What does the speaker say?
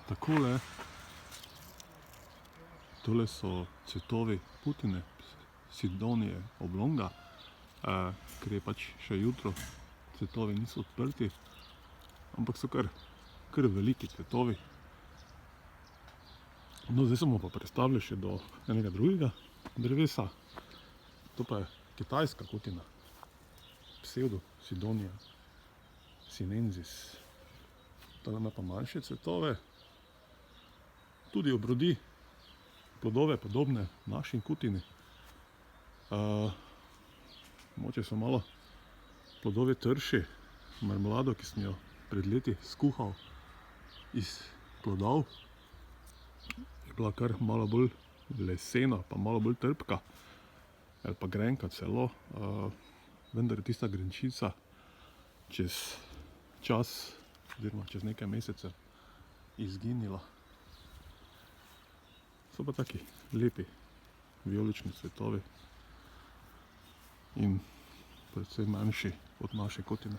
takole. Tole so cvetovi putine, Sidonije oblonga, ker je pač še jutro, cvetovi niso odprti, ampak so kar veliki cvetovi. No, zdaj se bomo pa prestavili še do enega drugega drevesa. To pa je kitajska kutina, Pseudo Sidonia sinensis. Ta ima pa manjše cvetove, tudi obrodi plodove podobne naši kutini. Mogoče so malo plodovi trši, marmelado, ki sem jo pred leti skuhal iz plodov, je bila kar malo bolj lesena, pa malo bolj trpka, ali pa grenka celo, vendar je tista grenčica čez čas, oziroma čez nekaj mesecev izginila. So pa taki lepi vijolični cvetovi in predvsem manjši od naše kutine.